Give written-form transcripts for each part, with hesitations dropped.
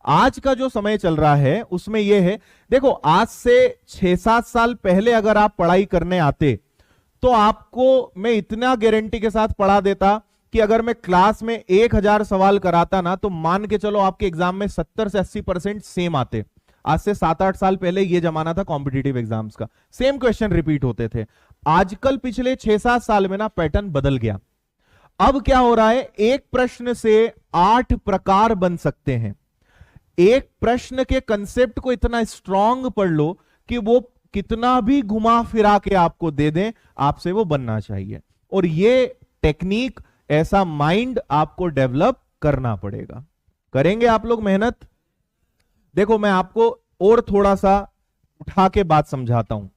आज का जो समय चल रहा है उसमें यह है, देखो आज से 6-7 साल पहले अगर आप पढ़ाई करने आते तो आपको मैं इतना गारंटी के साथ पढ़ा देता कि अगर मैं क्लास में 1000 सवाल कराता ना तो मान के चलो आपके एग्जाम में 70 से 80% सेम आते। आज से 7-8 साल पहले यह जमाना था कॉम्पिटिटिव एग्जाम्स का, सेम क्वेश्चन रिपीट होते थे। आजकल पिछले 6-7 साल में ना पैटर्न बदल गया। अब क्या हो रहा है, एक प्रश्न से 8 प्रकार बन सकते हैं। एक प्रश्न के कंसेप्ट को इतना स्ट्रांग पढ़ लो कि वो कितना भी घुमा फिरा के आपको दे दें, आपसे वो बनना चाहिए। और ये टेक्निक, ऐसा माइंड आपको डेवलप करना पड़ेगा। करेंगे आप लोग मेहनत? देखो मैं आपको और थोड़ा सा उठा के बात समझाता हूं।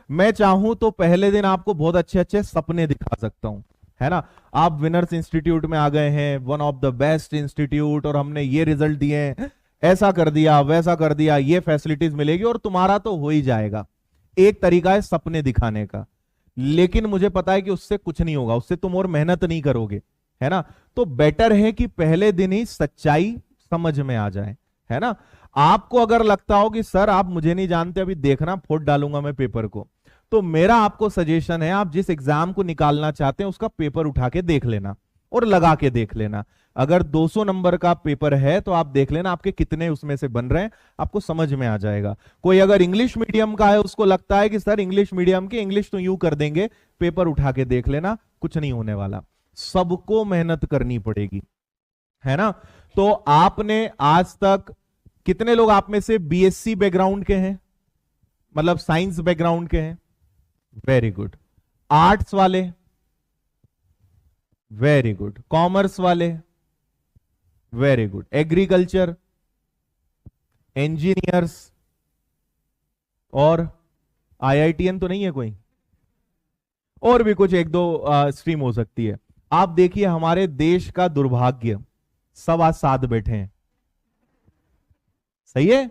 मैं चाहूं तो पहले दिन आपको बहुत अच्छे अच्छे सपने दिखा सकता हूं, है ना। आप विनर्स इंस्टीट्यूट में आ गए हैं, one of the best institute, और हमने ये रिजल्ट दिए हैं, ऐसा कर दिया वैसा कर दिया, ये फैसिलिटीज मिलेगी और तुम्हारा तो हो ही जाएगा। एक तरीका है सपने दिखाने का, लेकिन मुझे पता है कि उससे कुछ नहीं होगा, उससे तुम और मेहनत नहीं करोगे, है ना। तो बेटर है कि पहले दिन ही सच्चाई समझ में आ जाए, है ना। आपको अगर लगता हो कि सर आप मुझे नहीं जानते, अभी देखना फोड़ डालूंगा मैं पेपर को, तो मेरा आपको सजेशन है, आप जिस एग्जाम को निकालना चाहते हैं उसका पेपर उठा के देख लेना और लगा के देख लेना। अगर 200 नंबर का पेपर है तो आप देख लेना आपके कितने उसमें से बन रहे हैं, आपको समझ में आ जाएगा। कोई अगर इंग्लिश मीडियम का है, उसको लगता है कि सर इंग्लिश मीडियम के इंग्लिश तो यूं कर देंगे, पेपर उठा के देख लेना, कुछ नहीं होने वाला। सबको मेहनत करनी पड़ेगी, है ना। तो आपने आज तक, कितने लोग आप में से बीएससी बैकग्राउंड के हैं, मतलब साइंस बैकग्राउंड के हैं? Very good. आर्ट्स वाले? Very good. कॉमर्स वाले? Very good. एग्रीकल्चर, इंजीनियर्स और आईआईटीएन तो नहीं है कोई? और भी कुछ एक दो स्ट्रीम हो सकती है। आप देखिए हमारे देश का दुर्भाग्य, सब आज साथ बैठे हैं, सही है।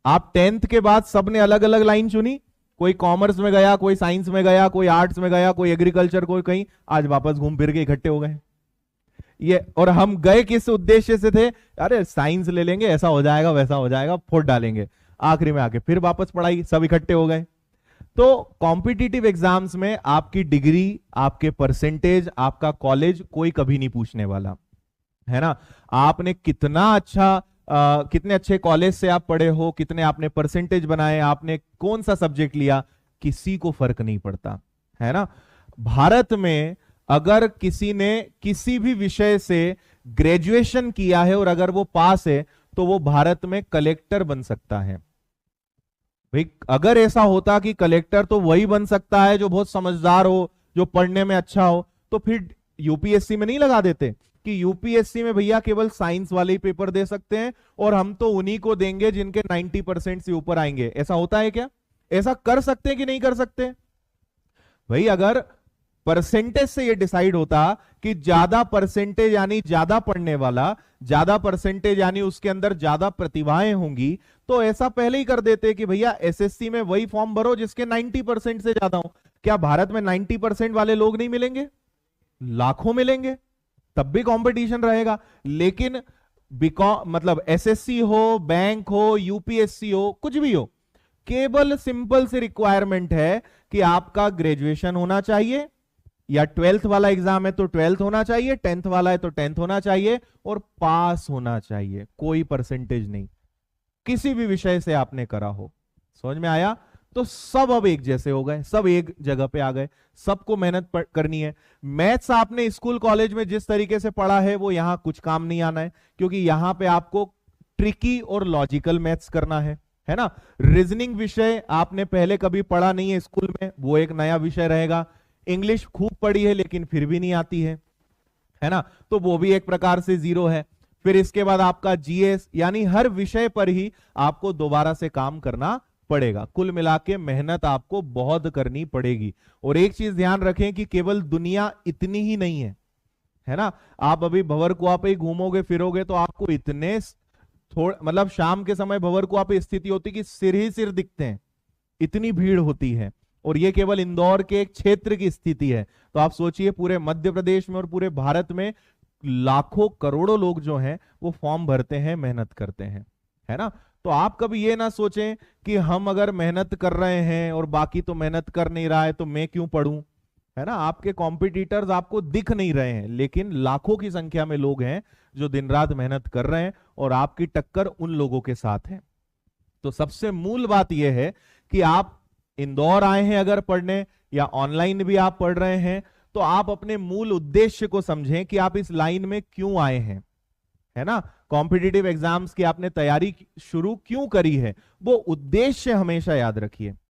आप 10th के बाद सबने अलग अलग लाइन चुनी, कोई कॉमर्स में गया, कोई साइंस में गया, कोई आर्ट्स में गया, कोई एग्रीकल्चर, कोई कहीं, आज वापस घूम फिर के इकट्ठे हो गए ये। और हम गए किस उद्देश्य से थे? अरे साइंस ले लेंगे, ऐसा हो जाएगा वैसा हो जाएगा, फोड़ डालेंगे। आखिरी में आके फिर वापस पढ़ाई, सब इकट्ठे हो गए। तो कॉम्पिटिटिव एग्जाम्स में आपकी डिग्री, आपके परसेंटेज, आपका कॉलेज कोई कभी नहीं पूछने वाला, है ना। आपने कितना अच्छा कितने अच्छे कॉलेज से आप पढ़े हो, कितने आपने परसेंटेज बनाए, आपने कौन सा सब्जेक्ट लिया, किसी को फर्क नहीं पड़ता, है ना। भारत में अगर किसी ने किसी भी विषय से ग्रेजुएशन किया है और अगर वो पास है तो वो भारत में कलेक्टर बन सकता है। भाई अगर ऐसा होता कि कलेक्टर तो वही बन सकता है जो बहुत समझदार हो, जो पढ़ने में अच्छा हो, तो फिर यूपीएससी में नहीं लगा देते कि यूपीएससी में भैया केवल साइंस वाले ही पेपर दे सकते हैं और हम तो उन्हीं को देंगे जिनके 90% से ऊपर आएंगे। ऐसा होता है क्या? ऐसा कर सकते हैं कि नहीं कर सकते? भाई अगर परसेंटेज से ये डिसाइड होता कि ज्यादा परसेंटेज यानी ज्यादा पढ़ने वाला, ज्यादा परसेंटेज यानी उसके अंदर ज्यादा प्रतिभाएं होंगी, तो ऐसा पहले ही कर देते कि भैया एसएससी में वही फॉर्म भरो जिसके 90% से ज्यादा हो। क्या भारत में 90% वाले लोग नहीं मिलेंगे? लाखों मिलेंगे, तब भी कंपटीशन रहेगा। लेकिन मतलब एसएससी हो, बैंक हो, यूपीएससी हो, कुछ भी हो, केवल सिंपल सी रिक्वायरमेंट है कि आपका ग्रेजुएशन होना चाहिए, या 12th वाला एग्जाम है तो 12th होना चाहिए, 10th वाला है तो 10th होना चाहिए, और पास होना चाहिए। कोई परसेंटेज नहीं, किसी भी विषय से आपने करा हो। समझ में आया? तो सब अब एक जैसे हो गए, सब एक जगह पे आ गए, सबको मेहनत करनी है। मैथ्स आपने स्कूल कॉलेज में जिस तरीके से पढ़ा है वो यहां कुछ काम नहीं आना है, क्योंकि यहां पे आपको ट्रिकी और लॉजिकल मैथ्स करना है ना। रीजनिंग विषय आपने पहले कभी पढ़ा नहीं है स्कूल में, वो एक नया विषय रहेगा। इंग्लिश खूब पढ़ी है लेकिन फिर भी नहीं आती है ना, तो वो भी एक प्रकार से जीरो है। फिर इसके बाद आपका जीएस, यानी हर विषय पर ही आपको दोबारा से काम करना पड़ेगा। कुल मिला के मेहनत आपको बहुत करनी पड़ेगी। और एक चीज ध्यान रखें कि केवल दुनिया इतनी ही नहीं है ना। आप अभी भंवरकुआ पे ही घूमोगे फिरोगे तो आपको इतने मतलब शाम के समय भंवरकुआ पे स्थिति होती कि सिर ही सिर दिखते हैं, इतनी भीड़ होती है। और ये केवल इंदौर के एक क्षेत्र की स्थिति है, तो आप सोचिए पूरे मध्य प्रदेश में और पूरे भारत में लाखों करोड़ों लोग जो हैं वो फॉर्म भरते हैं, मेहनत करते हैं। है ना। तो आप कभी ये ना सोचें कि हम अगर मेहनत कर रहे हैं और बाकी तो मेहनत कर नहीं रहा है तो मैं क्यों पढ़ूं, है ना। आपके कॉम्पिटिटर्स आपको दिख नहीं रहे हैं, लेकिन लाखों की संख्या में लोग हैं जो दिन रात मेहनत कर रहे हैं और आपकी टक्कर उन लोगों के साथ है। तो सबसे मूल बात यह है कि आप इंदौर आए हैं अगर पढ़ने, या ऑनलाइन भी आप पढ़ रहे हैं, तो आप अपने मूल उद्देश्य को समझें कि आप इस लाइन में क्यों आए हैं, है ना। कॉम्पिटिटिव एग्जाम्स की आपने तैयारी शुरू क्यों करी है, वो उद्देश्य हमेशा याद रखिए।